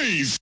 noise!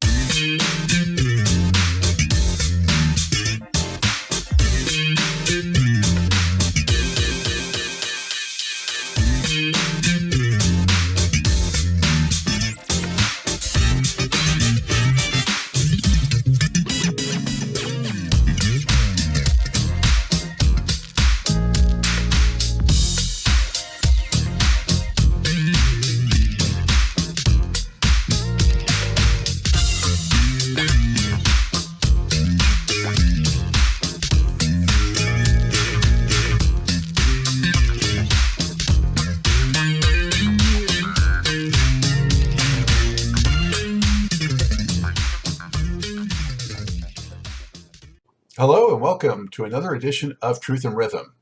Hello and welcome to another edition of Truth and Rhythm.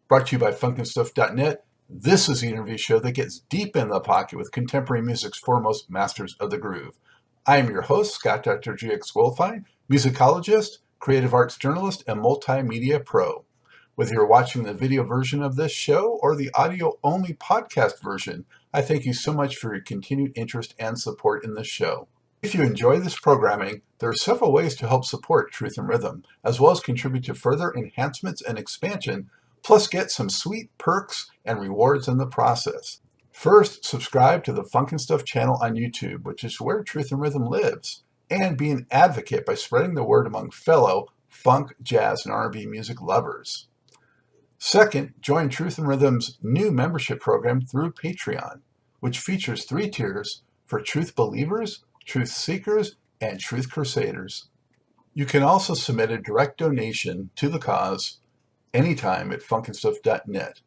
Brought to you by funkandstuff.net, this is the interview show that gets deep in the pocket with contemporary music's foremost masters of the groove. I am your host, Scott Dr. GX Goldfine, musicologist, creative arts journalist, and multimedia pro. Whether you're watching the video version of this show or the audio-only podcast version, I thank you so much for your continued interest and support in this show. If you enjoy this programming, there are several ways to help support Truth and Rhythm, as well as contribute to further enhancements and expansion, plus get some sweet perks and rewards in the process. First, subscribe to the Funk and Stuff channel on YouTube, which is where Truth and Rhythm lives, and be an advocate by spreading the word among fellow funk, jazz, and R&B music lovers. Second, join Truth and Rhythm's new membership program through Patreon, which features 3 tiers for truth believers, truth seekers, and truth crusaders. You can also submit a direct donation to the cause anytime at funkandstuff.net.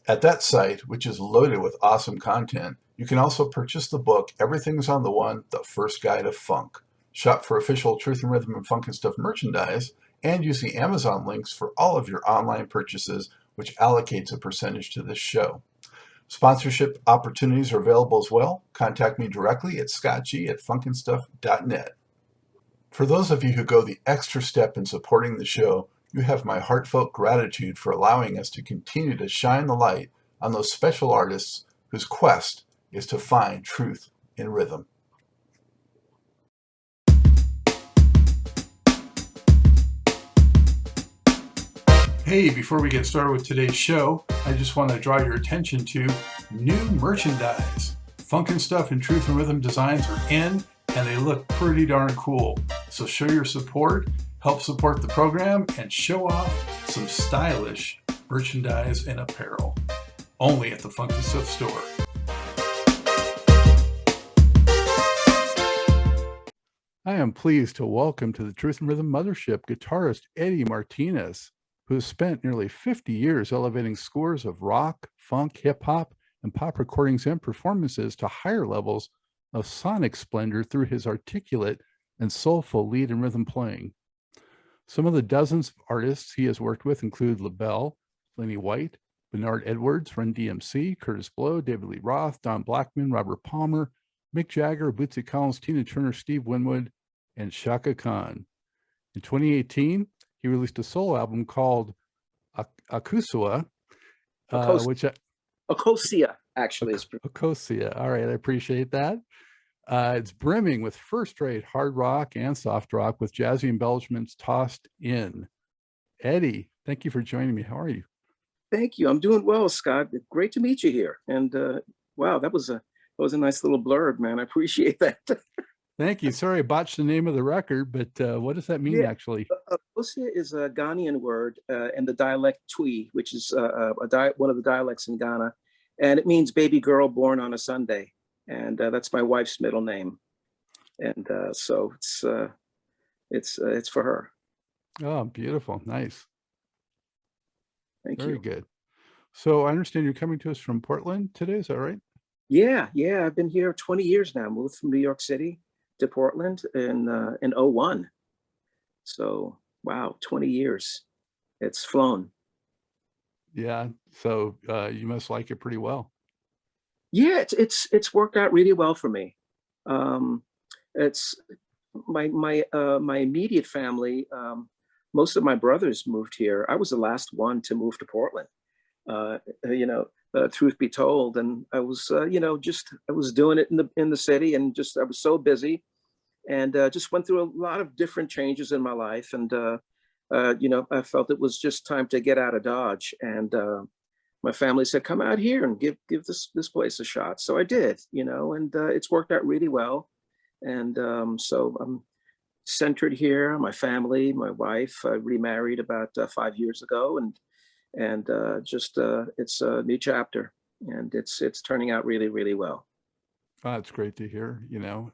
At that site, which is loaded with awesome content, you can also purchase the book Everything's on the One, The First Guide of Funk, shop for official Truth and Rhythm and Funk and Stuff merchandise, and use the Amazon links for all of your online purchases, which allocates a percentage to this show. Sponsorship opportunities are available as well. Contact me directly at scottg@funkandstuff.net. For those of you who go the extra step in supporting the show, you have my heartfelt gratitude for allowing us to continue to shine the light on those special artists whose quest is to find truth in rhythm. Hey, before we get started with today's show, I just want to draw your attention to new merchandise. Funk and Stuff and Truth and Rhythm designs are in, and they look pretty darn cool. So show your support, help support the program, and show off some stylish merchandise and apparel. Only at the Funk and Stuff store. I am pleased to welcome to the Truth and Rhythm Mothership guitarist Eddie Martinez, who has spent nearly 50 years elevating scores of rock, funk, hip-hop, and pop recordings and performances to higher levels of sonic splendor through his articulate and soulful lead and rhythm playing. Some of the dozens of artists he has worked with include Labelle, Lenny White, Bernard Edwards, Run-DMC, Kurtis Blow, David Lee Roth, Don Blackman, Robert Palmer, Mick Jagger, Bootsy, Tina Turner, Steve Winwood, and Chaka Khan. In 2018, he released a solo album called Akosua, which Akosua, actually. Akosua. All right, I appreciate that. It's brimming with first-rate hard rock and soft rock with jazzy embellishments tossed in. Eddie, thank you for joining me. How are you? Thank you. I'm doing well, Scott. Great to meet you here. And wow, that was a nice little blurb, man. I appreciate that. Thank you. Sorry, I botched the name of the record, but what does that mean actually? Akosua is a Ghanaian word in the dialect Twi, which is one of the dialects in Ghana, and it means baby girl born on a Sunday, and that's my wife's middle name, and so it's for her. Oh, beautiful, nice. Thank you. Very good. So I understand you're coming to us from Portland today. Is that right? Yeah. I've been here 20 years now. Moved from New York City to Portland in 2001. So wow, 20 years. It's flown. Yeah. So you must like it pretty well. Yeah, it's worked out really well for me. It's my immediate family. Most of my brothers moved here. I was the last one to move to Portland. Truth be told, and I was, I was doing it in the city, and I was so busy. and just went through a lot of different changes in my life. And I felt it was just time to get out of Dodge. And my family said, "Come out here and give this place a shot." So I did, and it's worked out really well. And so I'm centered here. My family, my wife, remarried about 5 years ago, and just it's a new chapter, and it's turning out really, really well. Oh, that's great to hear.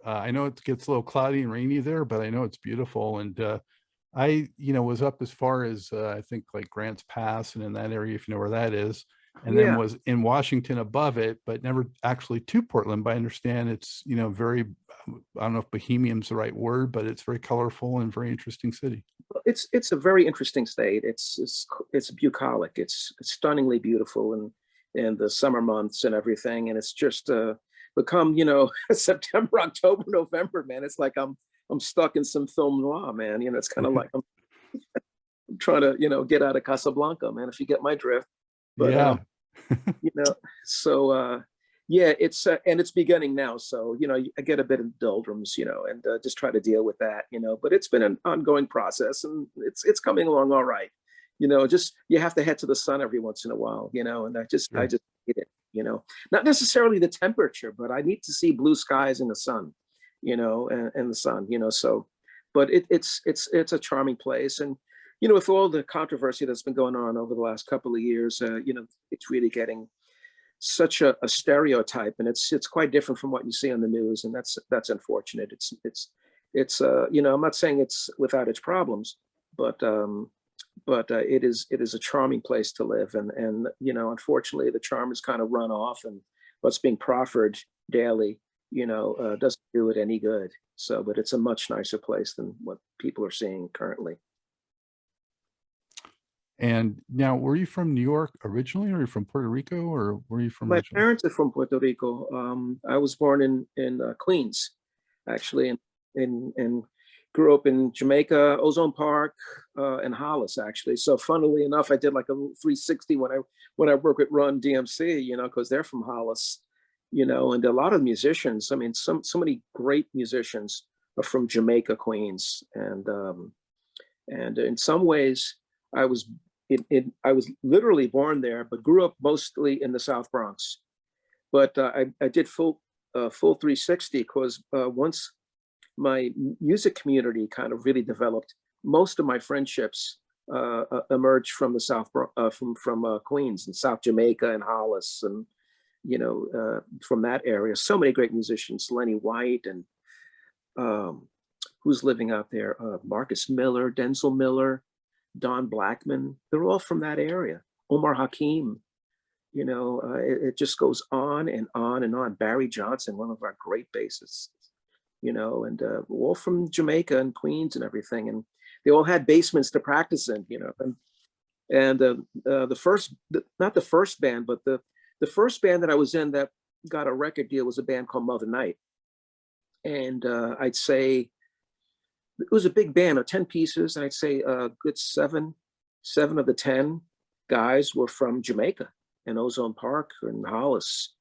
I know it gets a little cloudy and rainy there, but I know it's beautiful. And I, was up as far as I think like Grants Pass and in that area, if you know where that is, and then Yeah. was in Washington above it, but never actually to Portland. But I understand it's, very, I don't know if bohemian's the right word, but it's very colorful and very interesting city. It's a very interesting state. It's bucolic. It's stunningly beautiful in the summer months and everything. And it's just become, September, October, November, man. It's like I'm stuck in some film noir, man. It's kind of like I'm trying to, get out of Casablanca, man, if you get my drift. But yeah. So yeah, and it's beginning now. So, I get a bit of doldrums, and just try to deal with that, but it's been an ongoing process, and it's coming along all right. Just you have to head to the sun every once in a while, and I just Sure. need it, not necessarily the temperature, but I need to see blue skies in the sun, and the sun, so, but it's a charming place. And, with all the controversy that's been going on over the last couple of years, it's really getting such a stereotype, and it's quite different from what you see on the news, and that's unfortunate. It's I'm not saying it's without its problems, but it is a charming place to live, and unfortunately the charm has kind of run off, and what's being proffered daily doesn't do it any good. So, but it's a much nicer place than what people are seeing currently. And now, were you from New York originally, or are you from Puerto Rico, or were you from My originally? parents are from Puerto Rico. I was born in Queens, actually, and grew up in Jamaica, Ozone Park, and Hollis, actually. So, funnily enough, I did like a 360 when I work with Run-DMC, because they're from Hollis, and a lot of musicians. I mean, so many great musicians are from Jamaica, Queens, and in some ways, I was literally born there, but grew up mostly in the South Bronx. But I did full 360 because once my music community kind of really developed, most of my friendships emerged from the from Queens and South Jamaica and Hollis, and from that area. So many great musicians, Lenny White, and who's living out there, Marcus Miller, Denzel Miller, Don Blackman. They're all from that area. Omar Hakim, it just goes on and on and on. Barry Johnson, one of our great bassists, and all from Jamaica and Queens and everything. And they all had basements to practice in, and not the first band, but the first band that I was in that got a record deal was a band called Mother Night. And I'd say it was a big band of 10 pieces. And I'd say a good seven of the 10 guys were from Jamaica and Ozone Park and Hollis.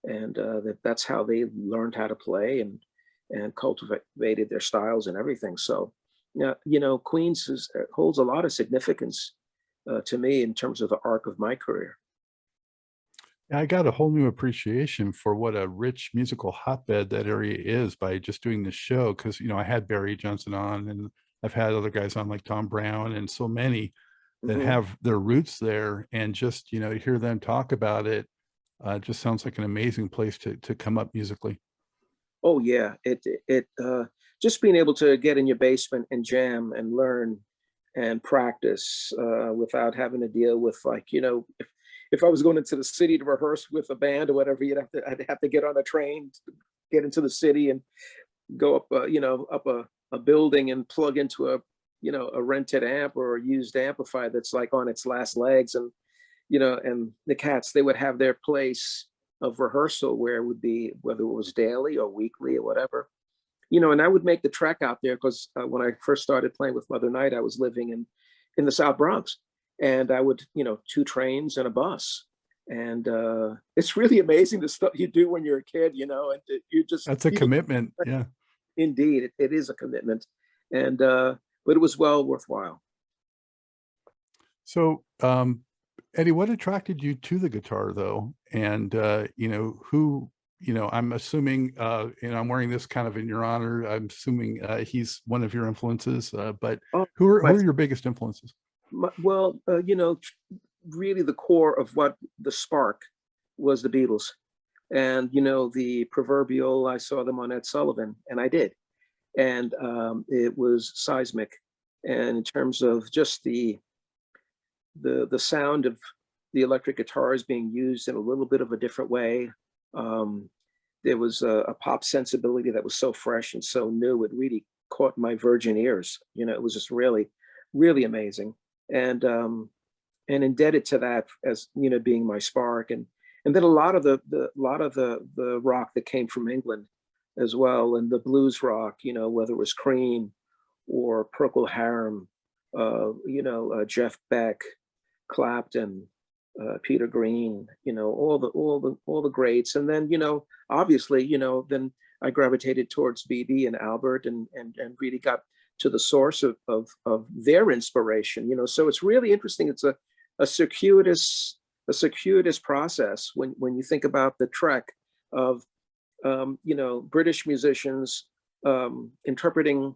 And that's how they learned how to play and cultivated their styles and everything. So, Queens holds a lot of significance to me in terms of the arc of my career. I got a whole new appreciation for what a rich musical hotbed that area is by just doing this show. Because, I had Barry Johnson on, and I've had other guys on like Tom Brown and so many that have their roots there. And just, hear them talk about it just sounds like an amazing place to come up musically. Oh yeah, it just being able to get in your basement and jam and learn and practice without having to deal with, like, if I was going into the city to rehearse with a band or whatever, I'd have to get on a train to get into the city and go up a building and plug into a rented amp or a used amplifier that's like on its last legs. And and the cats, they would have their place of rehearsal where it would be, whether it was daily or weekly or whatever, and I would make the trek out there because when I first started playing with Mother Night, I was living in the South Bronx, and I would, 2 trains and a bus. And it's really amazing the stuff you do when you're a kid, and you just— That's a commitment. Yeah. Indeed, it is a commitment, and but it was well worthwhile. So, Eddie, what attracted you to the guitar, though? And who? I'm assuming, I'm wearing this kind of in your honor. I'm assuming he's one of your influences. But Oh, who are your biggest influences? well, really the core of what the spark was the Beatles. And, the proverbial, I saw them on Ed Sullivan, and I did. And it was seismic. And in terms of just the sound of the electric guitars being used in a little bit of a different way, there was a pop sensibility that was so fresh and so new. It really caught my virgin ears. It was just really, really amazing. And indebted to that as being my spark, and then a lot of the rock that came from England as well, and the blues rock, whether it was Cream or Procol Harum, Jeff Beck, Clapton, Peter Green, all the greats. And then obviously then I gravitated towards BB and Albert, and really got to the source of their inspiration. So it's really interesting. It's a circuitous process when you think about the trek of British musicians interpreting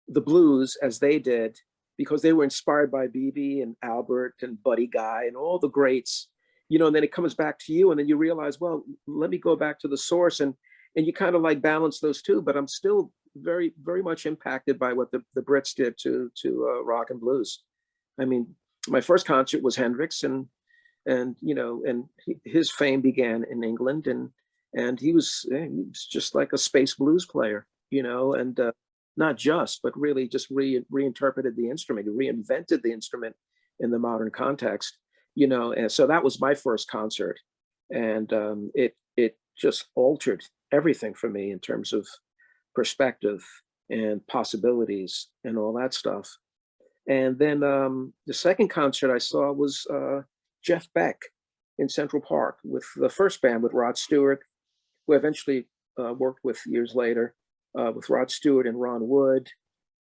the blues as they did, because they were inspired by BB and Albert and Buddy Guy and all the greats, and then it comes back to you, and then you realize, well, let me go back to the source, and you kind of like balance those two, but I'm still very, very much impacted by what the Brits did to rock and blues. I mean, my first concert was Hendrix, and his fame began in England, and he was just like a space blues player, and not just, but really just reinterpreted the instrument, reinvented the instrument in the modern context, and so that was my first concert, and it just altered everything for me in terms of perspective and possibilities and all that stuff. And then the second concert I saw was Jeff Beck in Central Park with the first band, with Rod Stewart, who I eventually worked with years later, with Rod Stewart and Ron Wood,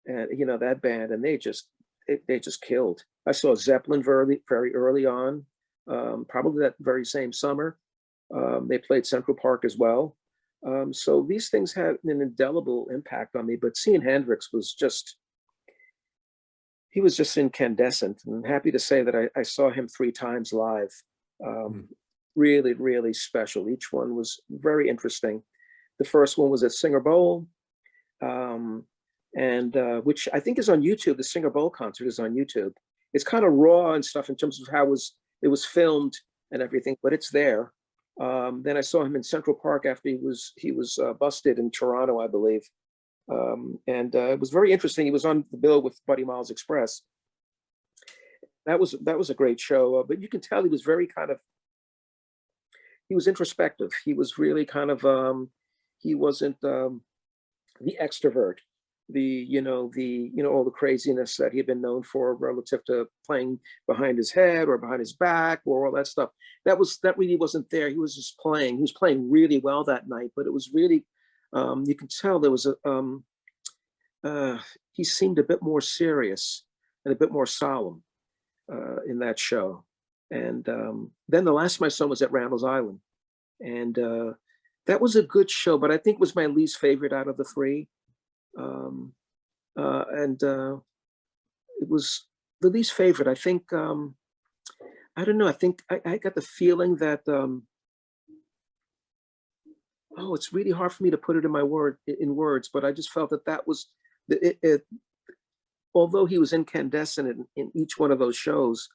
and that band, and they just killed. I saw Zeppelin very, very early on, probably that very same summer. They played Central Park as well. So these things had an indelible impact on me, but seeing Hendrix was just, he was just incandescent. And I'm happy to say that I saw him 3 times live. Really, really special. Each one was very interesting. The first one was at Singer Bowl, and which I think is on YouTube. The Singer Bowl concert is on YouTube. It's kind of raw and stuff in terms of how it was filmed and everything, but it's there. Then I saw him in Central Park after he was busted in Toronto, I believe. And it was very interesting. He was on the bill with Buddy Miles Express. That was a great show, but you can tell he was very he was introspective. He was really kind of he wasn't the extrovert, all the craziness that he had been known for relative to playing behind his head or behind his back or all that stuff. That really wasn't there. He was just playing. He was playing really well that night, but it was really you can tell there was he seemed a bit more serious and a bit more solemn in that show. And then the last time I saw him was at Randall's Island, and that was a good show, but I think it was my least favorite out of the 3. And it was the least favorite. I think I don't know. I think I got the feeling that it's really hard for me to put it in words, but I just felt that was although he was incandescent in each one of those shows,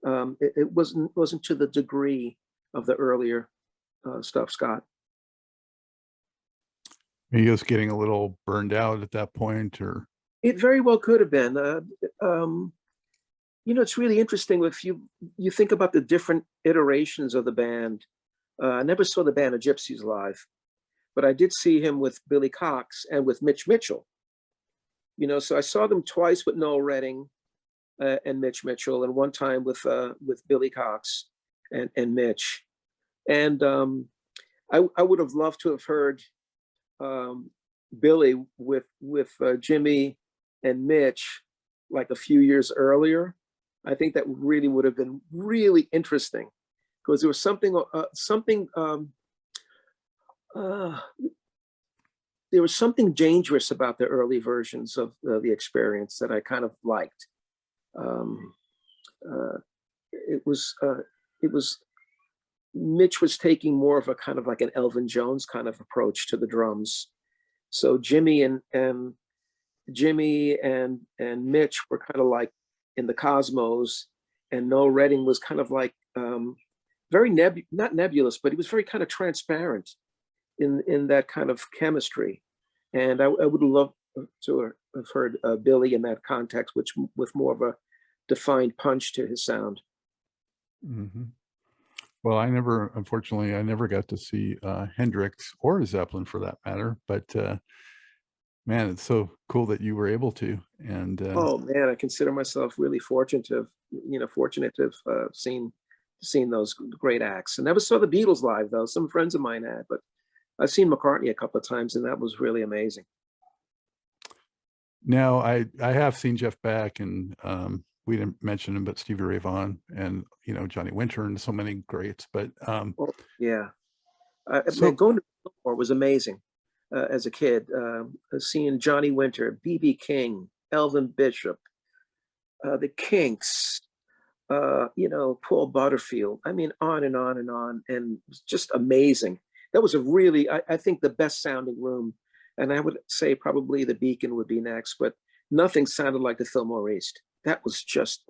it wasn't to the degree of the earlier stuff, Scott. He was getting a little burned out at that point, or it very well could have been. It's really interesting if you think about the different iterations of the band. I never saw the Band of Gypsies live, but I did see him with Billy Cox and with Mitch Mitchell. So I saw them twice with Noel Redding and Mitch Mitchell, and one time with Billy Cox and Mitch. And I would have loved to have heard Billy with Jimmy and Mitch like a few years earlier, I think that really would have been really interesting because there was uh, there was something dangerous about the early versions of the Experience that I kind of liked. Um, uh, it was Mitch was taking more of a kind of like an Elvin Jones kind of approach to the drums. So Jimmy and Mitch were kind of like in the cosmos, and Noel Redding was kind of like very not nebulous, but he was very kind of transparent in that kind of chemistry. And I would love to have heard Billy in that context, which with more of a defined punch to his sound. Mm-hmm. Well, unfortunately, I never got to see Hendrix or Zeppelin for that matter. But man, it's so cool that you were able to. And Oh man, I consider myself really fortunate to have seen those great acts. And never saw the Beatles live though. Some friends of mine had, but I've seen McCartney a couple of times, and that was really amazing. now I have seen Jeff Beck, and we didn't mention him, but Stevie Ray Vaughan, and Johnny Winter, and so many greats. But Oh yeah, man, so going to Fillmore was amazing as a kid. Seeing Johnny Winter, B.B. King, Elvin Bishop, the Kinks, Paul Butterfield. I mean, on and on and on, and it was just amazing. That was a really, I think, the best sounding room. And I would say probably the Beacon would be next, but nothing sounded like the Fillmore East. That was just,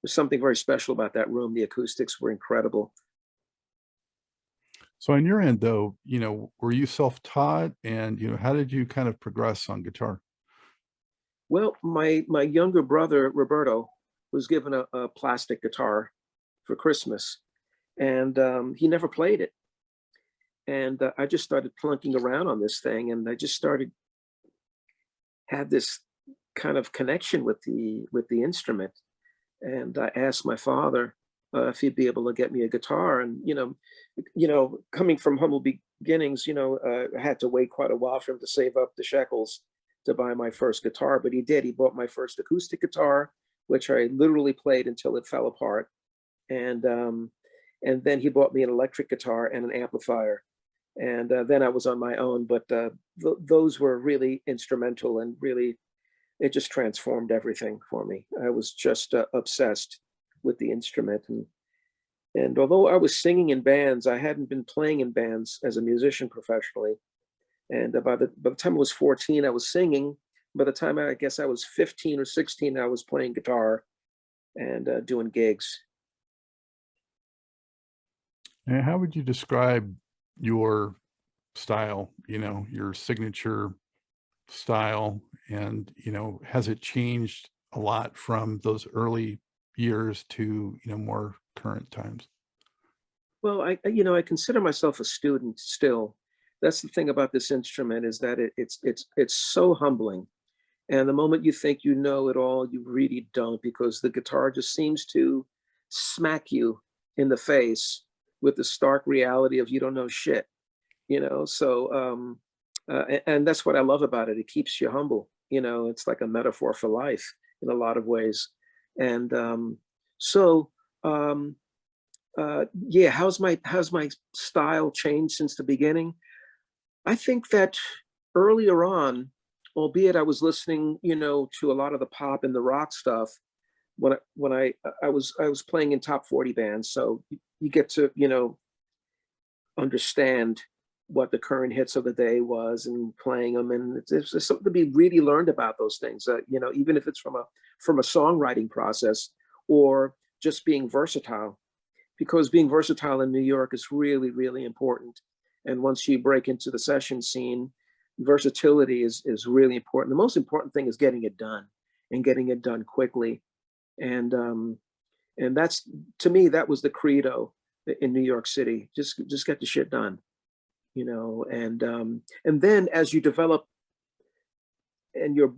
there's something very special about that room. The acoustics were incredible. So on your end, though, were you self-taught, and how did you kind of progress on guitar? Well, my younger brother Roberto was given a plastic guitar for Christmas, and he never played it. And I just started plunking around on this thing, and I just had this kind of connection with the instrument. And I asked my father if he'd be able to get me a guitar. And coming from humble beginnings, I had to wait quite a while for him to save up the shekels to buy my first guitar. But he did. He bought my first acoustic guitar, which I literally played until it fell apart. And then he bought me an electric guitar and an amplifier. And then I was on my own. But those were really instrumental, and really, it just transformed everything for me. I was just obsessed with the instrument. And although I was singing in bands, I hadn't been playing in bands as a musician professionally. And by the time I was 14, I was singing. By the time I guess I was 15 or 16, I was playing guitar and doing gigs. And how would you describe your style, your signature style, and has it changed a lot from those early years to more current times? Well, I consider myself a student still. That's the thing about this instrument, is that it's so humbling. And the moment you think you know it all, you really don't, because the guitar just seems to smack you in the face with the stark reality of you don't know shit. So and that's what I love about it. It keeps you humble. It's like a metaphor for life in a lot of ways. And so yeah, how's my style changed since the beginning? I think that earlier on, albeit I was listening, to a lot of the pop and the rock stuff, when I was playing in top 40 bands, so you get to understand what the current hits of the day was and playing them, and there's something to be really learned about those things. Even if it's from a songwriting process or just being versatile, because being versatile in New York is really, really important. And once you break into the session scene, versatility is really important. The most important thing is getting it done, and getting it done quickly. And that's, to me, that was the credo in New York City. Just get the shit done, and then as you develop and you're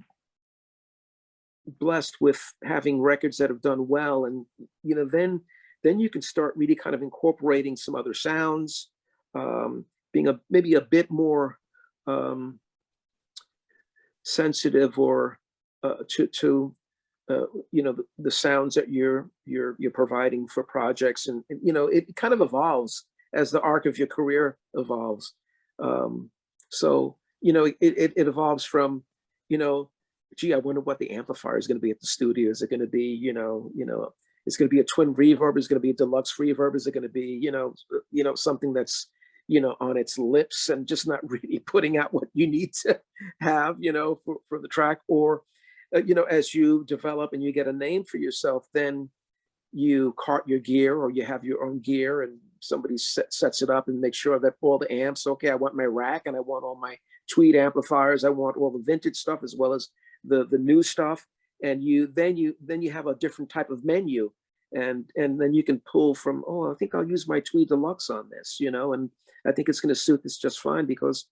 blessed with having records that have done well, and then you can start really kind of incorporating some other sounds, being maybe a bit more sensitive or to the sounds that you're providing for projects, and it kind of evolves as the arc of your career evolves. So it evolves from, gee, I wonder what the amplifier is going to be at the studio. Is it going to be, it's going to be a twin reverb? Is it going to be a deluxe reverb? Is it going to be, something that's, on its lips and just not really putting out what you need to have, for the track? Or, as you develop and you get a name for yourself, then you cart your gear, or you have your own gear, and somebody sets it up and makes sure that all the amps, okay, I want my rack, and I want all my tweed amplifiers, I want all the vintage stuff as well as the new stuff. And then you have a different type of menu, and then you can pull from, oh, I think I'll use my tweed deluxe on this, and I think it's going to suit this just fine, because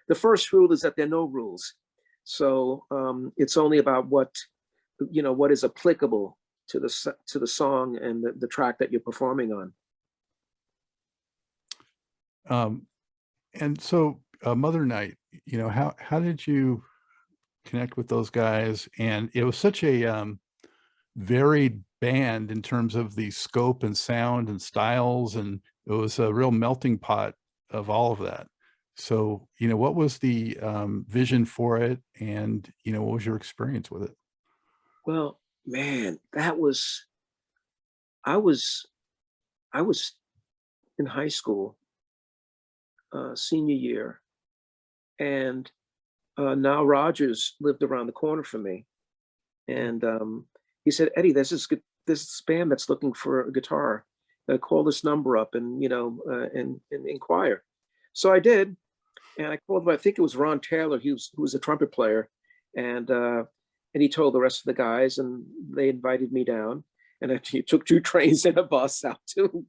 the first rule is that there are no rules. So it's only about what is applicable to the song and the track that you're performing on. And so Mother Night, how did you connect with those guys? And it was such a varied band in terms of the scope and sound and styles, and it was a real melting pot of all of that. So, what was the vision for it, and what was your experience with it? Well, man, I was in high school, senior year, and Nile Rodgers lived around the corner from me, and he said, "Eddie, there's this band that's looking for a guitar. Call this number up and and inquire." So I did, and I called him. I think it was Ron Taylor. Who was a trumpet player, and he told the rest of the guys, and they invited me down. And I took 2 trains and a bus out to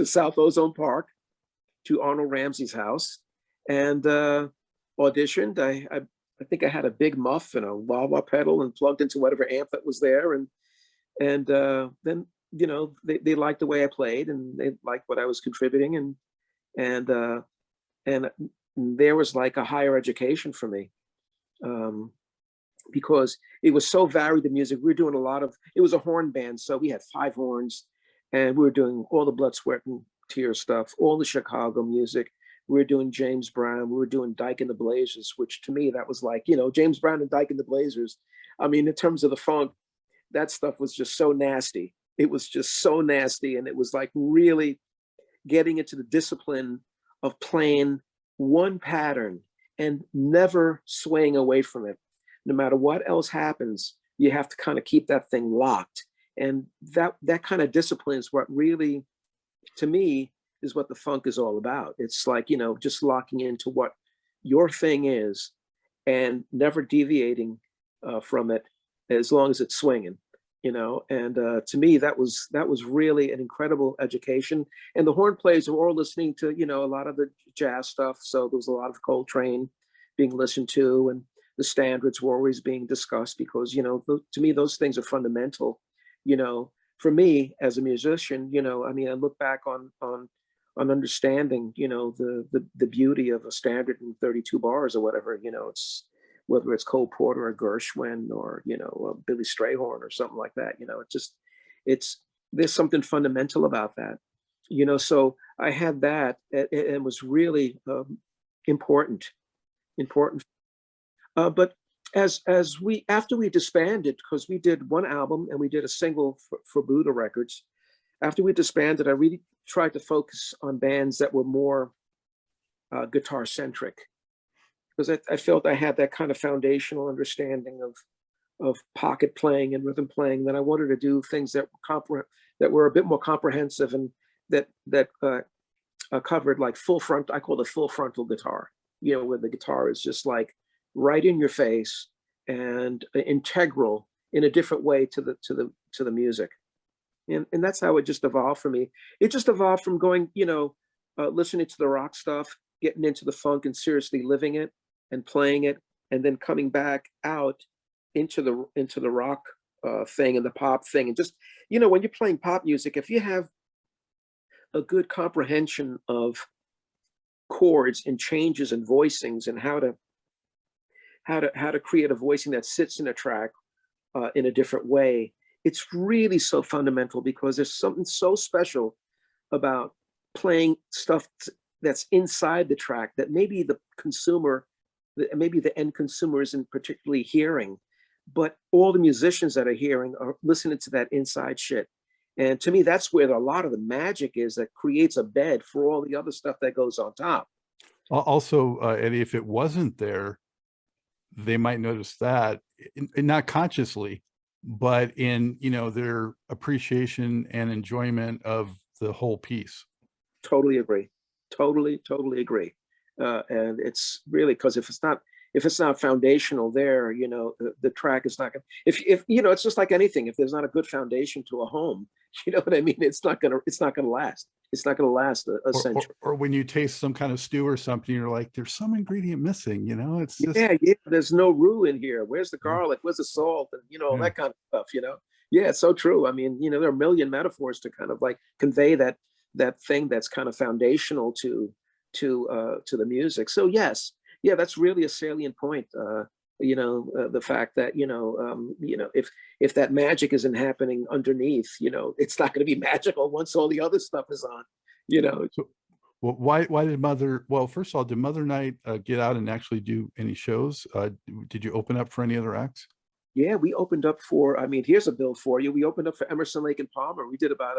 South Ozone Park, to Arnold Ramsey's house, and auditioned. I think I had a big muff and a wah-wah pedal and plugged into whatever amp that was there, and then they liked the way I played, and they liked what I was contributing, and there was like a higher education for me, because it was so varied, the music. We were doing it was a horn band, so we had 5 horns, and we were doing all the blood, sweat, and tears stuff, all the Chicago music. We were doing James Brown, we were doing Dyke and the Blazers, which to me, that was like, James Brown and Dyke and the Blazers. I mean, in terms of the funk, that stuff was just so nasty. It was just so nasty. And it was like really getting into the discipline of playing one pattern and never swaying away from it. No matter what else happens, you have to kind of keep that thing locked. And that kind of discipline is what really, to me, is what the funk is all about. It's like, just locking into what your thing is and never deviating from it, as long as it's swinging, and to me, that was really an incredible education. And the horn players were all listening to, a lot of the jazz stuff. So there was a lot of Coltrane being listened to, and the standards were always being discussed, because, to me, those things are fundamental, for me as a musician. I mean, I look back on understanding, the beauty of a standard in 32 bars or whatever, it's, whether it's Cole Porter or Gershwin or, Billy Strayhorn or something like that, there's something fundamental about that, so I had that, and it was really important. But after we disbanded, because we did one album and we did a single for Buddha Records, after we disbanded, I really tried to focus on bands that were more guitar centric, because I felt I had that kind of foundational understanding of pocket playing and rhythm playing. Then I wanted to do things that were a bit more comprehensive, and that covered like full front. I call it full frontal guitar. Where the guitar is just like right in your face and integral in a different way to the music. And that's how it just evolved for me. It just evolved from going, listening to the rock stuff, getting into the funk and seriously living it and playing it, and then coming back out into the rock thing and the pop thing. And just, when you're playing pop music, if you have a good comprehension of chords and changes and voicings and how to how to create a voicing that sits in a track in a different way. It's really so fundamental because there's something so special about playing stuff that's inside the track that maybe the consumer, maybe the end consumer isn't particularly hearing, but all the musicians that are hearing are listening to that inside shit. And to me, that's where a lot of the magic is that creates a bed for all the other stuff that goes on top. Also, Eddie, if it wasn't there, they might notice that, not consciously, but in, you know, their appreciation and enjoyment of the whole piece. Totally agree. Totally agree. And it's really because if it's not foundational there, you know, the track is not going to, if you know, it's just like anything. If there's not a good foundation to a home, you know what I mean? It's not gonna last. It's not gonna last a century. Or when you taste some kind of stew or something, you're like, there's some ingredient missing, you know? It's just, yeah, there's no roux in here. Where's the garlic? Where's the salt? And you know, all that kind of stuff, you know? Yeah, it's so true. I mean, you know, there are a million metaphors to kind of like convey that thing that's kind of foundational to the music. So yes, yeah, that's really a salient point. You know, the fact that, you know, if that magic isn't happening underneath, you know, it's not going to be magical once all the other stuff is on, you know. So, well, why did well, first of all, did Mother Night get out and actually do any shows? Did you open up for any other acts? Yeah, we opened up for, I mean, here's a bill for you. We opened up for Emerson, Lake and Palmer. We did about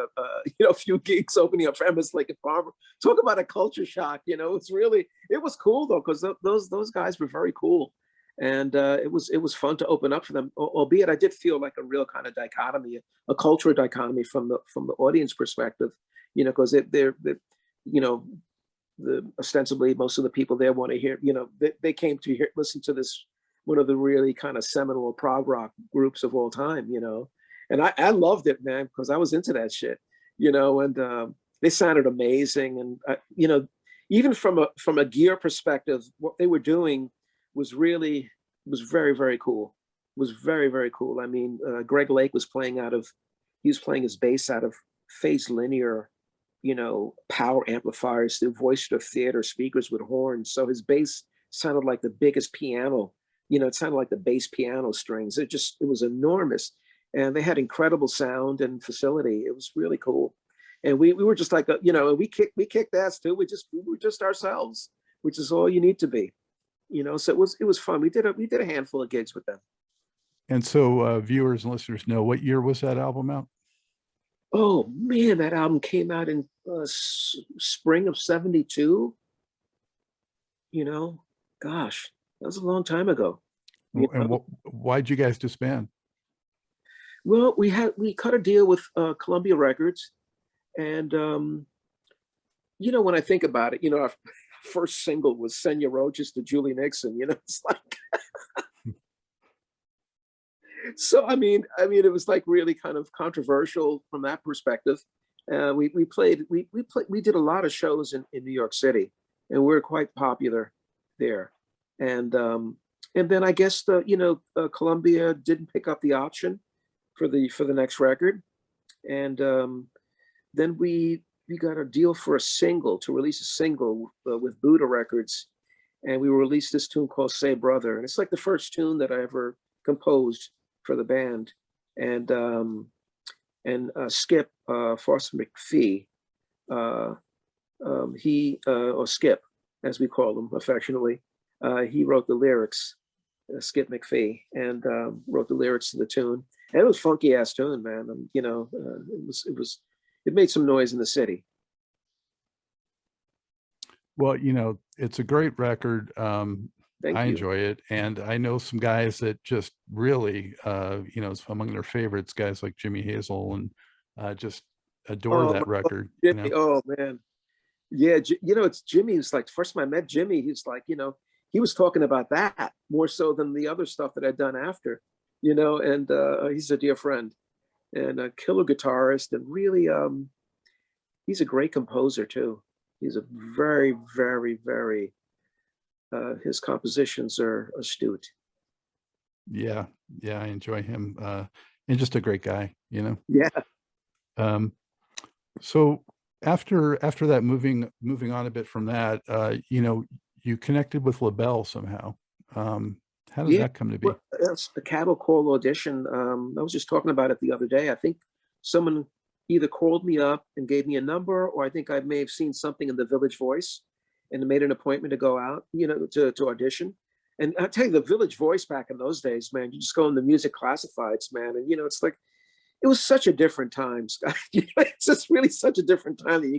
a few gigs opening up for Emerson, Lake and Palmer. Talk about a culture shock, you know. It was cool though, because those guys were very cool. And it was fun to open up for them, albeit I did feel like a real kind of dichotomy, a cultural dichotomy from the audience perspective, you know, because they're you know, ostensibly most of the people there want to hear, you know, they came to listen to this, one of the really kind of seminal prog rock groups of all time, you know. And I loved it, man, because I was into that shit, you know. And they sounded amazing. And you know, even from a gear perspective, what they were doing was very, very cool. Was very, very cool. I mean, Greg Lake was playing his bass out of phase linear, you know, power amplifiers through voice to theater speakers with horns. So his bass sounded like the biggest piano, you know, it sounded like the bass piano strings. It was enormous. And they had incredible sound and facility. It was really cool. And we were just like, you know, we kicked ass too. We were just ourselves, which is all you need to be. You know, so it was fun. We did a handful of gigs with them. And so viewers and listeners know, what year was that album out? Oh man, that album came out in spring of '72. You know, gosh, that was a long time ago. And why'd you guys disband? Well, we cut a deal with Columbia Records, and you know, when I think about it, you know, our first single was "Senya Roaches" to Julie Nixon. You know, it's like. So I mean, it was like really kind of controversial from that perspective. We did a lot of shows in New York City, and we were quite popular there. And then I guess Columbia didn't pick up the option for the next record, and then we got a deal for to release a single with Buddha Records, and we released this tune called "Say Brother," and it's like the first tune that I ever composed for the band. And Skip Foster McPhee, he or Skip, as we call him affectionately, he wrote the lyrics. Skip McPhee, and wrote the lyrics to the tune. And it was funky ass tune, man. And you know, it made some noise in the city. Well, you know, it's a great record. Thank I you. enjoy it, and I know some guys that just really, you know, it's among their favorites. Guys like Jimmy Hazel, and just adore that record. Jimmy, you know? oh man, yeah. You know, it's Jimmy. It's like, first time I met Jimmy, he's like, you know, he was talking about that more so than the other stuff that I'd done after, you know. And he's a dear friend and a killer guitarist, and really, he's a great composer too. He's a very, very, very. His compositions are astute. Yeah, I enjoy him, and just a great guy, you know. Yeah. So after that, moving on a bit from that, you know, you connected with Labelle somehow. How did that come to be? Well, it's a cattle call audition. I was just talking about it the other day. I think someone either called me up and gave me a number, or I think I may have seen something in the Village Voice and made an appointment to go out, to audition. And I tell you, the Village Voice back in those days, man, you just go in the music classifieds, man, and it's like it was such a different time, Scott. It's just really such a different time that you're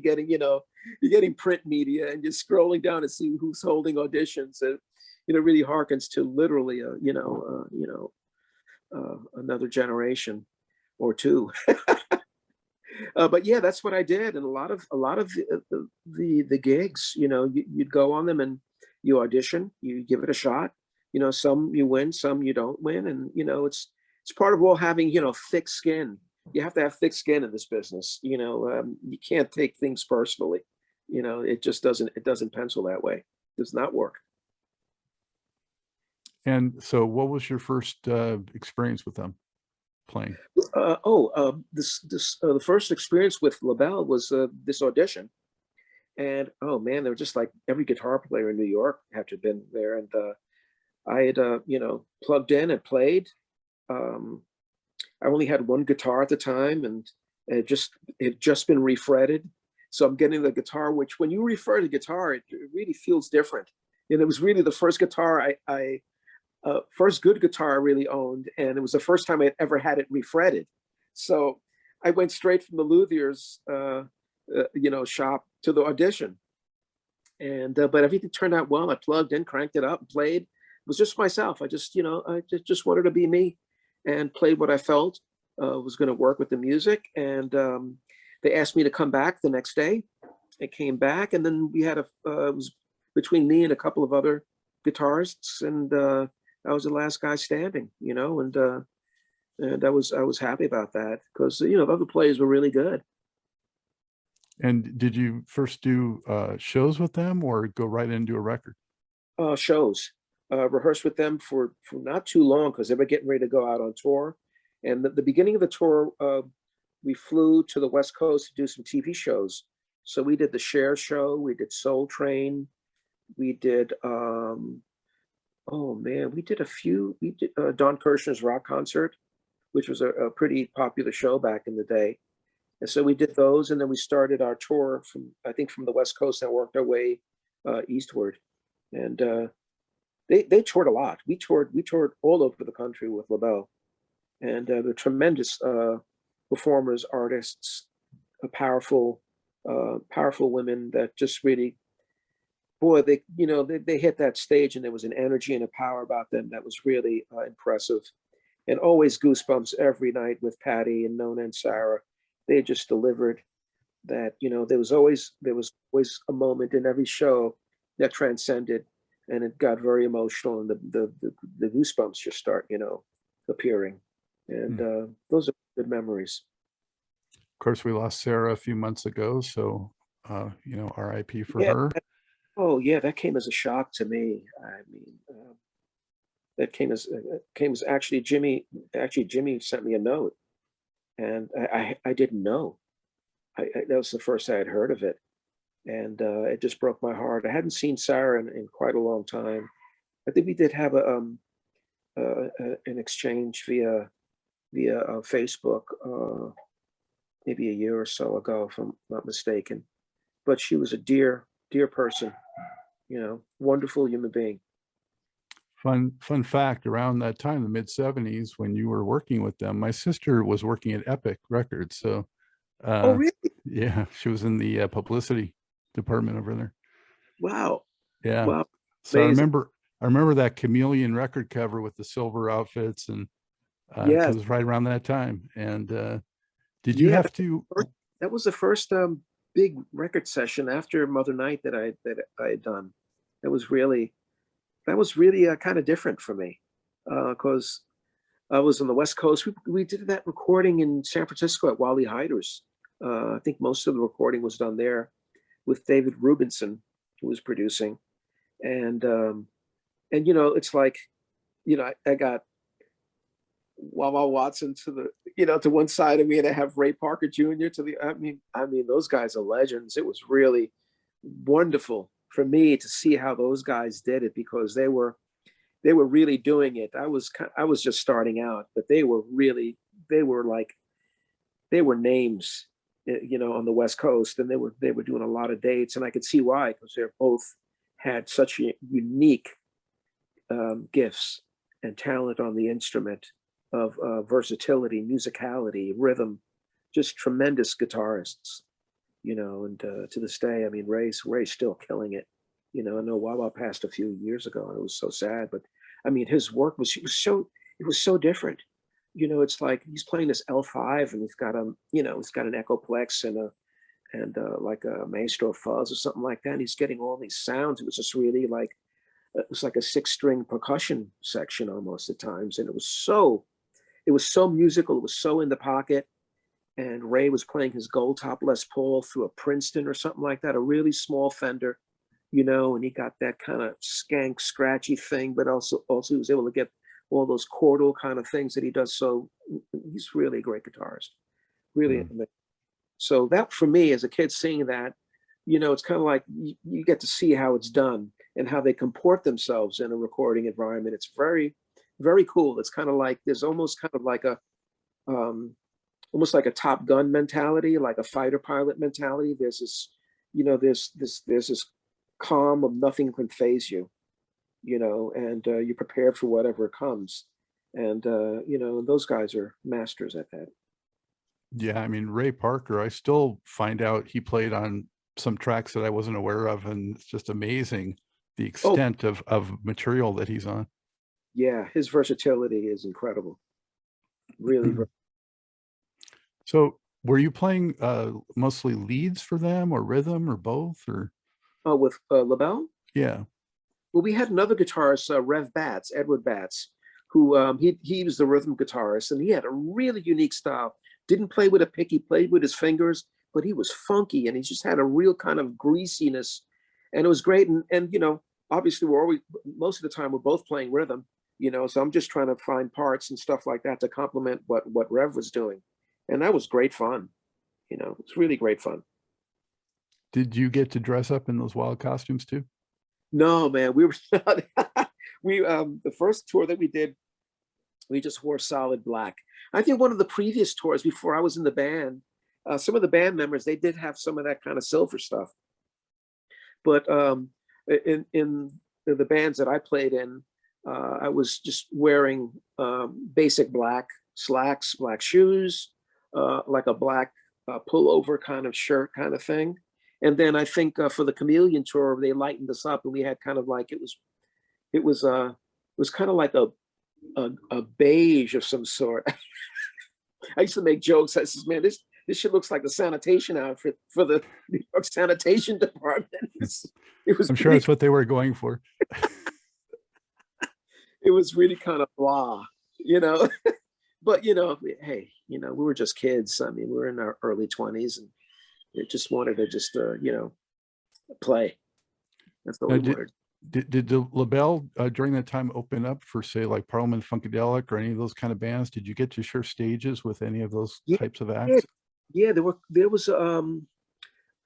getting print media and you're scrolling down to see who's holding auditions. And really harkens to literally, another generation or two. But yeah, that's what I did, and a lot of the gigs, you'd go on them and you audition, you give it a shot. Some you win, some you don't win, and it's part of all having thick skin. You have to have thick skin in this business. You can't take things personally. It just doesn't pencil that way. It does not work. And so, what was your first experience with them playing? The first experience with Labelle was this audition, and oh man, they were just like every guitar player in New York had to have been there, and I had plugged in and played. I only had one guitar at the time, and it had just been refretted, so I'm getting the guitar. Which, when you refret a guitar, it really feels different. And it was really the first guitar first good guitar I really owned, and it was the first time I'd ever had it refretted. So I went straight from the luthier's, shop to the audition, and but everything turned out well. I plugged in, cranked it up, played. It was just myself. I just wanted to be me, and played what I felt was going to work with the music. And they asked me to come back the next day. I came back, and then we had it was between me and a couple of other guitarists, and I was the last guy standing, and I was happy about that, because the other players were really good. And did you first do shows with them, or go right into a record? Shows, rehearsed with them for not too long, because they were getting ready to go out on tour. And the beginning of the tour, we flew to the West Coast to do some TV shows. So we did the Cher show, we did Soul Train, we did we did a few. We did Don Kirshner's rock concert, which was a pretty popular show back in the day. And so we did those, and then we started our tour from the West Coast, and worked our way eastward. And they toured a lot. We toured all over the country with Labelle, and they're tremendous performers, artists, powerful women that just really, boy, they hit that stage, and there was an energy and a power about them that was really impressive. And always goosebumps every night with Patty and Nona and Sarah. They just delivered that. There was always a moment in every show that transcended, and it got very emotional, and the goosebumps just start appearing. And those are good memories. Of course, we lost Sarah a few months ago, so RIP for her. Oh yeah, that came as a shock to me. I mean, that came as actually Jimmy sent me a note, and I didn't know. That was the first I had heard of it, and it just broke my heart. I hadn't seen Sarah in quite a long time. I think we did have an exchange via Facebook maybe a year or so ago, if I'm not mistaken. But she was a dear person, wonderful human being. Fun fact, around that time, the mid-'70s, when you were working with them, my sister was working at Epic Records. So oh really? Yeah, she was in the publicity department over there. Wow. Yeah. Wow. So Amazing. I remember that chameleon record cover with the silver outfits, and Yes. it was right around that time. And did you have to? That was the first big record session after Mother Night that I had done. That was really kind of different for me, because I was on the West Coast. We did that recording in San Francisco at Wally Hyder's. I think most of the recording was done there with David Rubinson, who was producing. And it's like, I got Wawa Watson to one side of me, and I have Ray Parker Jr. to the, I mean, those guys are legends. It was really wonderful for me to see how those guys did it, because they were they were really doing it. I was just starting out, but they were names, on the West Coast, and they were doing a lot of dates, and I could see why, because they're both had such unique gifts and talent on the instrument of versatility, musicality, rhythm, just tremendous guitarists, and to this day, I mean, Ray's still killing it. I know Wawa passed a few years ago, and it was so sad, but I mean, his work it was so different. It's like he's playing this L5, and he's got an Echoplex and like a Maestro fuzz or something like that. And he's getting all these sounds. It was just really like, it was like a 6-string percussion section almost at times. And it was so musical. It was so in the pocket. And Ray was playing his gold top Les Paul through a Princeton or something like that, a really small Fender, and he got that kind of skank, scratchy thing, but also he was able to get all those chordal kind of things that he does. So he's really a great guitarist, really. So that, for me, as a kid seeing that, it's kind of like you get to see how it's done and how they comport themselves in a recording environment. It's very, very cool. It's kind of like, there's almost kind of like almost like a Top Gun mentality, like a fighter pilot mentality. There's this, there's this calm of nothing can phase you, and you're prepared for whatever comes. And, those guys are masters at that. Yeah, I mean, Ray Parker, I still find out he played on some tracks that I wasn't aware of, and it's just amazing the extent of material that he's on. Yeah, his versatility is incredible. Really. So were you playing mostly leads for them, or rhythm, or both, or? With Labelle? Yeah. Well, we had another guitarist, Edward Batts, who he was the rhythm guitarist, and he had a really unique style. Didn't play with a pick, he played with his fingers, but he was funky, and he just had a real kind of greasiness, and it was great. And obviously most of the time we're both playing rhythm, so I'm just trying to find parts and stuff like that to complement what Rev was doing. And that was great fun. It's really great fun. Did you get to dress up in those wild costumes too? No, man, we were the first tour that we did, we just wore solid black. I think one of the previous tours before I was in the band, some of the band members, they did have some of that kind of silver stuff. But in the bands that I played in, I was just wearing basic black slacks, black shoes, like a black pullover kind of shirt kind of thing. And then I think for the Chameleon tour, they lightened us up, and we had kind of like, it was kind of like a beige of some sort. I used to make jokes. I says, man, this shit looks like a sanitation outfit for the New York sanitation department. I'm sure that's what they were going for. It was really kind of blah, but hey, we were just kids. I mean, we were in our early 20s, and it just wanted to just play. That's what we wanted. Did the Labelle during that time open up for, say, like Parliament Funkadelic or any of those kind of bands? Did you get to share stages with any of those types of acts? Yeah, there was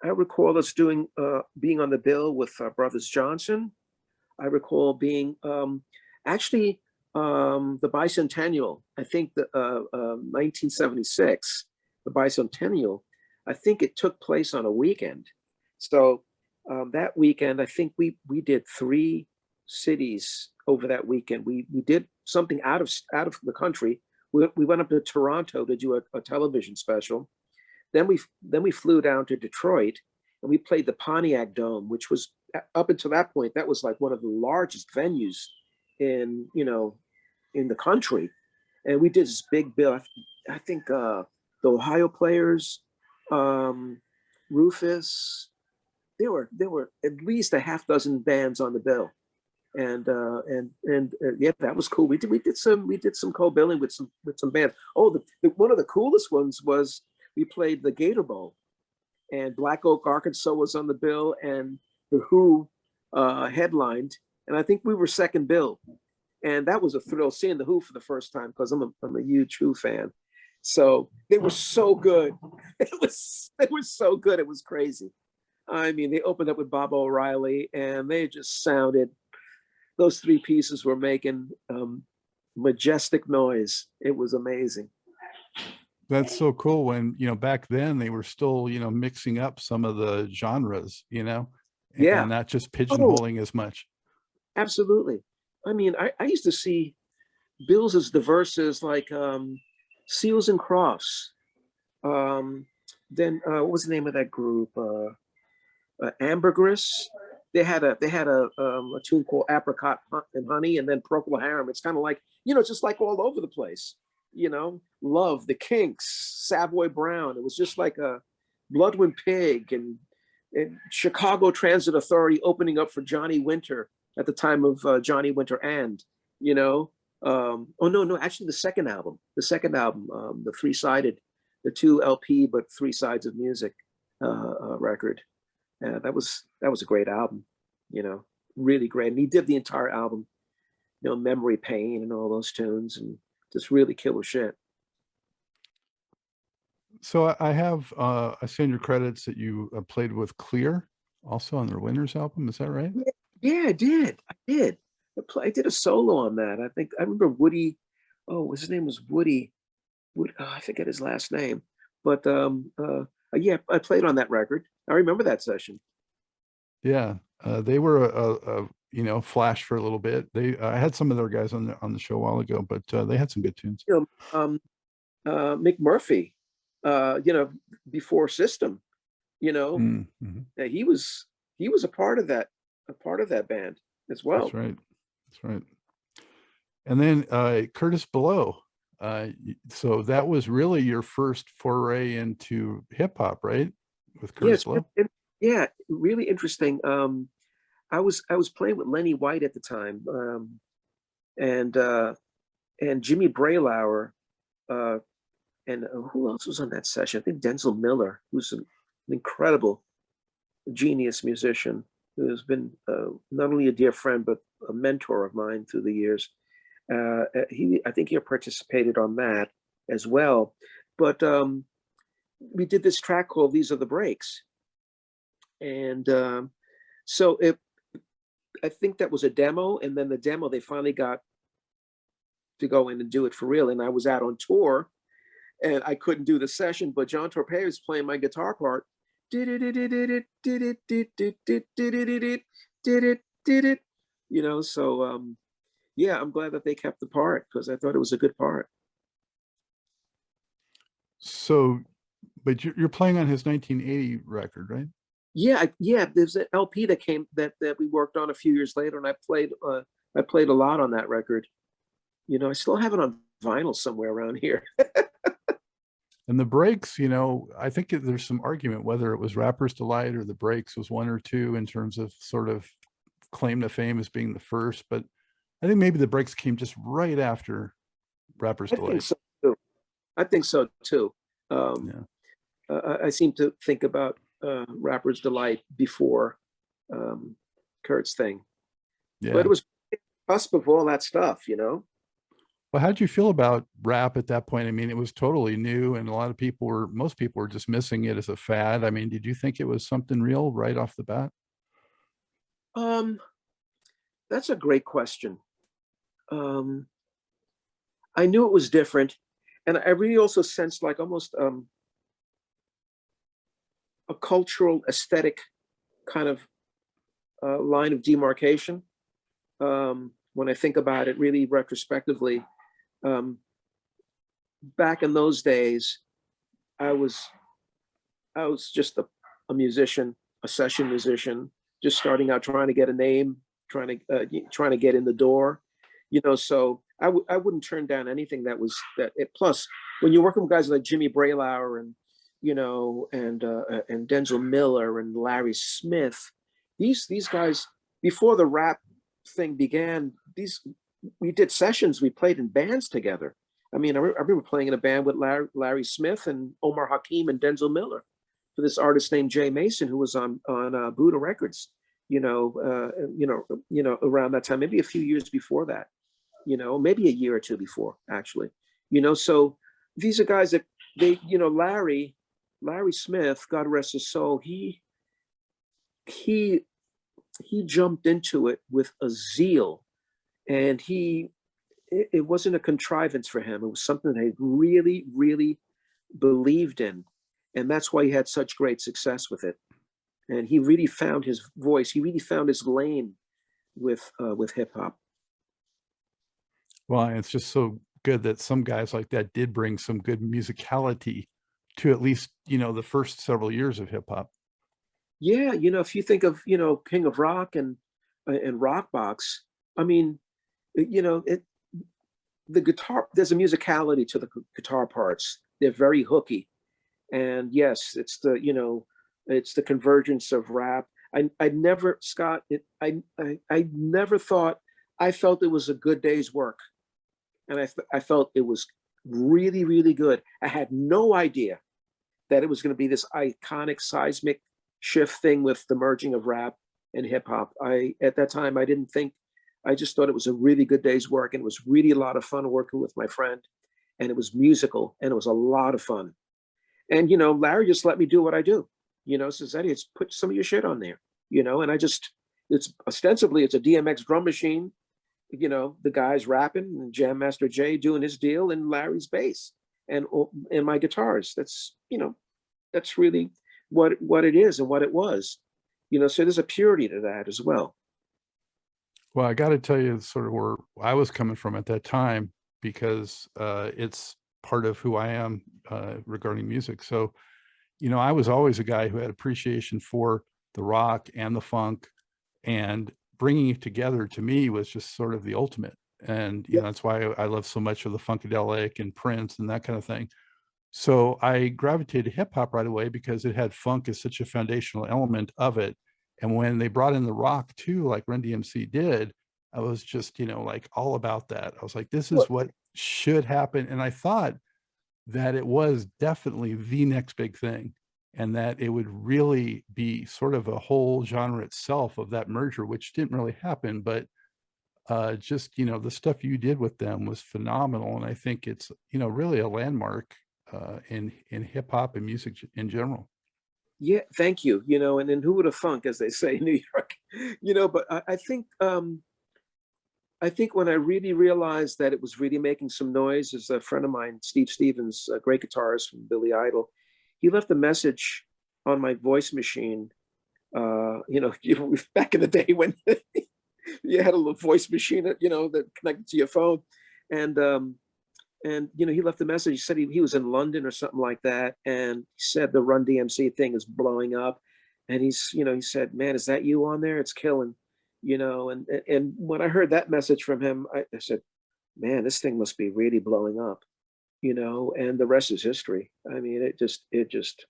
I recall us being on the bill with Brothers Johnson. I recall being actually the bicentennial. I think the 1976, the bicentennial. I think it took place on a weekend. So that weekend, I think we did 3 cities over that weekend. We did something out of the country. We went up to Toronto to do a television special. Then we flew down to Detroit, and we played the Pontiac Dome, which was, up until that point, that was like one of the largest venues in the country. And we did this big bill. I think the Ohio Players, Rufus, there were at least a half dozen bands on the bill, and yeah, that was cool. We did some co-billing with some bands. Oh, one of the coolest ones was we played the Gator Bowl, and Black Oak, Arkansas was on the bill, and the Who headlined, and I think we were second bill, and that was a thrill seeing the Who for the first time, because I'm a huge Who fan. So they were so good. They were so good. It was crazy. I mean, they opened up with Bob O'Reilly, and they just sounded those three pieces were making majestic noise. It was amazing. That's so cool when, back then they were still, mixing up some of the genres, Yeah. and not just Oh, pigeonholing as much. absolutely. I mean, I used to see bills as diverse as like Seals and Crofts. Then what was the name of that group? Ambergris. They had a tune called Apricot and Honey, and then Procol Harum. It's kind of like, just like all over the place. Love, the Kinks, Savoy Brown. It was just like a Bloodwind Pig and Chicago Transit Authority opening up for Johnny Winter at the time of Johnny Winter oh no, actually the second album, the three-sided, the 2 LP but 3 sides of music record. That was a great album, really great. And he did the entire album, Memory Pain and all those tunes, and just really killer shit. So I have, I see in your credits that you played with Clear also on their Winners album. Is that right? Yeah, I did. I did a solo on that. I think I remember Woody. Oh, his name was Woody. I forget his last name, but yeah, I played on that record. I remember that session. Yeah, they were a flash for a little bit. I had some of their guys on the show a while ago, but they had some good tunes. Mick Murphy, before System, Mm-hmm. he was a part of that band as well. That's right. And then Kurtis Below. So that was really your first foray into hip hop, right? With Kurtis Below. Yeah, really interesting. I was playing with Lenny White at the time, and Jimmy Braylauer, and who else was on that session? I think Denzel Miller, who's an incredible genius musician, who has been not only a dear friend but a mentor of mine through the years. I think he participated on that as well. But we did this track called "These Are the Breaks," and so I think that was a demo, and then the demo they finally got to go in and do it for real. And I was out on tour, and I couldn't do the session, but John Torpey was playing my guitar part. So yeah, I'm glad that they kept the part because I thought it was a good part. So, but you're playing on his 1980 record, right? Yeah. There's an LP that came that we worked on a few years later, and I played a lot on that record. I still have it on vinyl somewhere around here. And the Breaks, I think there's some argument whether it was Rapper's Delight or the Breaks was 1 or 2 in terms of sort of claim to fame as being the first, but I think maybe the Breaks came just right after Rapper's Delight. I think so too. I seem to think about Rapper's Delight before Kurt's thing. Yeah. But it was cusp of all that stuff, Well, how did you feel about rap at that point? I mean, it was totally new, and most people were dismissing it as a fad. I mean, did you think it was something real right off the bat? That's a great question. I knew it was different, and I really also sensed like almost a cultural aesthetic kind of line of demarcation. When I think about it really retrospectively, back in those days, I was just a musician, a session musician, just starting out, trying to get a name, trying to get in the door, so I wouldn't turn down anything that was that. Plus, when you're working with guys like Jimmy Braylauer and and Denzel Miller and Larry Smith, these guys, before the rap thing began, we did sessions, we played in bands together. I mean, I remember playing in a band with Larry Smith and Omar Hakim and Denzel Miller for this artist named Jay Mason, who was on Buddha Records, around that time, maybe a few years before that, maybe a year or two before, actually, so these are guys that Larry Smith, God rest his soul, he jumped into it with a zeal And it wasn't a contrivance for him. It was something that he really, really believed in. And that's why he had such great success with it. And he really found his voice. He really found his lane with hip hop. Well, and it's just so good that some guys like that did bring some good musicality to at least, the first several years of hip hop. Yeah, if you think of, King of Rock and Rockbox, I mean, the guitar, there's a musicality to the guitar parts. They're very hooky. And yes, it's the convergence of rap. I never, Scott, I never thought, I felt it was a good day's work. And I felt it was really, really good. I had no idea that it was going to be this iconic seismic shift thing with the merging of rap and hip hop. At that time, I didn't think, I just thought it was a really good day's work, and it was really a lot of fun working with my friend, and it was musical, and it was a lot of fun. And, Larry just let me do what I do, says, Eddie, it's put some of your shit on there, and it's ostensibly, it's a DMX drum machine, the guys rapping and Jam Master Jay doing his deal, and Larry's bass and my guitars. That's, that's really what it is and what it was, so there's a purity to that as well. Well, I got to tell you sort of where I was coming from at that time, because it's part of who I am regarding music. So, I was always a guy who had appreciation for the rock and the funk, and bringing it together to me was just sort of the ultimate. And, that's why I love so much of the Funkadelic and Prince and that kind of thing. So I gravitated to hip hop right away because it had funk as such a foundational element of it. And when they brought in the rock too, like Run-DMC did, I was just, like all about that. I was like, this is what should happen. And I thought that it was definitely the next big thing, and that it would really be sort of a whole genre itself of that merger, which didn't really happen. But just, the stuff you did with them was phenomenal. And I think it's, really a landmark in hip hop and music in general. Yeah, thank you. And then who would have thunk, as they say in New York, but I think when I really realized that it was really making some noise, is a friend of mine, Steve Stevens, a great guitarist from Billy Idol. He left a message on my voice machine. Back in the day when you had a little voice machine, that connected to your phone. And he left a message. He said he was in London or something like that, and he said the Run-DMC thing is blowing up, and he said, "Man, is that you on there? It's killing," And when I heard that message from him, I said, "Man, this thing must be really blowing up," And the rest is history. I mean, it just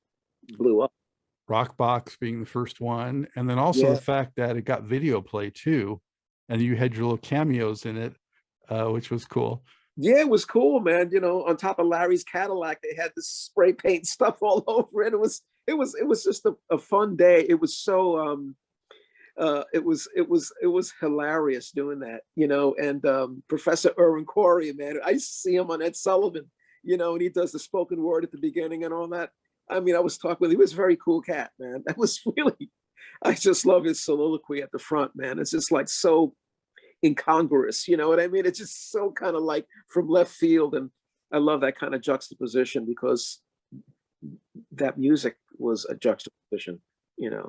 blew up. Rockbox being the first one, and then also the fact that it got video play too, and you had your little cameos in it, which was cool. Yeah, it was cool, man. On top of Larry's Cadillac, they had this spray paint stuff all over it. It was just a fun day. It was so it was hilarious doing that, and Professor Irwin Corey, man, I used to see him on Ed Sullivan, and he does the spoken word at the beginning and all that. I mean, I was talking with, he was a very cool cat, man. That was really, I just love his soliloquy at the front, man. It's just like so incongruous, you know what I mean? It's just so kind of like from left field. And I love that kind of juxtaposition, because that music was a juxtaposition, Yeah,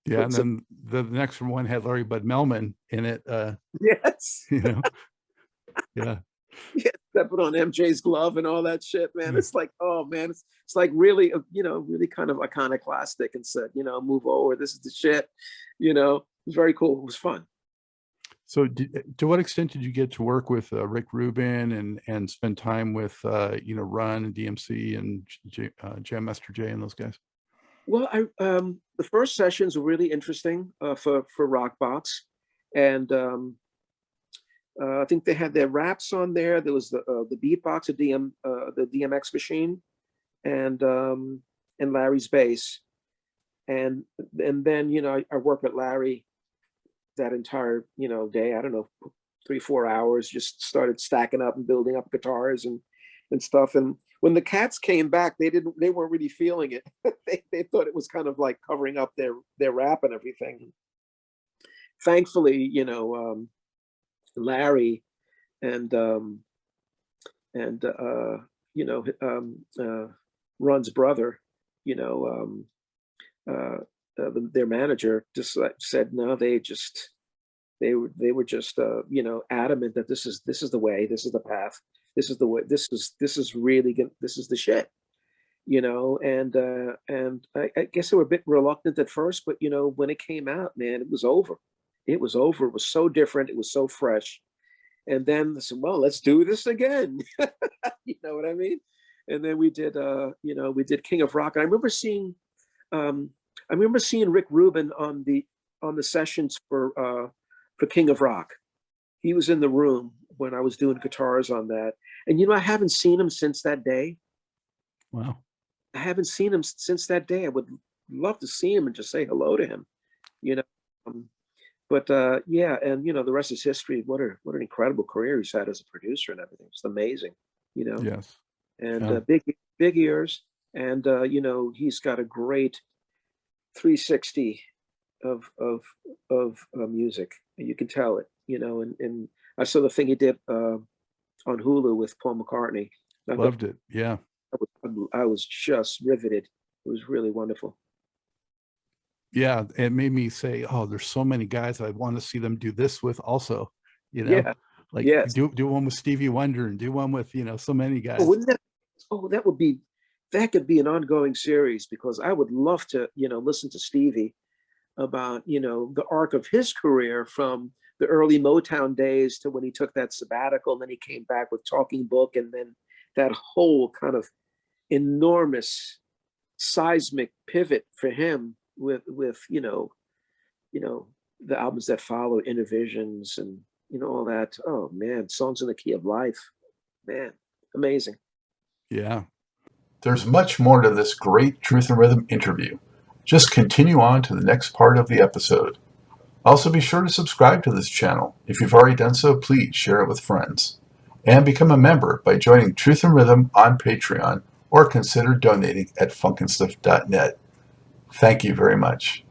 and then the next one had Larry Bud Melman in it. Yes. Yeah. Yeah, stepping on MJ's glove and all that shit, man. It's like, oh man, it's like really, really kind of iconoclastic, and said, move over. This is the shit. It was very cool. It was fun. So to what extent did you get to work with Rick Rubin and spend time with, Run and DMC and Jam Master Jay and those guys? Well, the first sessions were really interesting for Rockbox, and I think they had their raps on there. There was the beatbox of the DMX machine, and Larry's bass, and then I worked with Larry that entire day. I don't know, 3-4 hours. Just started stacking up and building up guitars and stuff. And when the Cats came back, they weren't really feeling it. they thought it was kind of like covering up their rap and everything. Thankfully, Larry and you know, Run's brother, you know, their manager just said no. They were just you know, adamant that this is the way, this is the path, this is the way, this is really good, this is the shit, you know. And I guess they were a bit reluctant at first, but you know, when it came out, man, it was over. It was over. It was so different. It was so fresh. And then they said, well, let's do this again. You know what I mean? And then we did you know, we did King of Rock. And I remember seeing Rick Rubin on the sessions for King of Rock. He was in the room when I was doing guitars on that. And you know, I haven't seen him since that day. Wow. I haven't seen him since that day. I would love to see him and just say hello to him, you know. But yeah, and you know, the rest is history. What an incredible career he's had as a producer and everything. It's amazing, you know. Yes. And Yeah. big ears, and you know, he's got a great 360 of music. And you can tell it, you know. And I saw the thing he did on Hulu with Paul McCartney. Loved it. Yeah. I was just riveted. It was really wonderful. Yeah. It made me say, oh, there's so many guys I want to see them do this with also, you know. Yeah. Like Yes. do one with Stevie Wonder and do one with, you know, so many guys. Oh, that could be an ongoing series, because I would love to, you know, listen to Stevie about, you know, the arc of his career from the early Motown days to when he took that sabbatical, and then he came back with Talking Book, and then that whole kind of enormous seismic pivot for him with you know, the albums that followed, Innovisions, and you know, all that. Oh man, Songs in the Key of Life, man, amazing. Yeah. There's much more to this great Truth and Rhythm interview. Just continue on to the next part of the episode. Also, be sure to subscribe to this channel. If you've already done so, please share it with friends. And become a member by joining Truth and Rhythm on Patreon, or consider donating at funkinstuff.net. Thank you very much.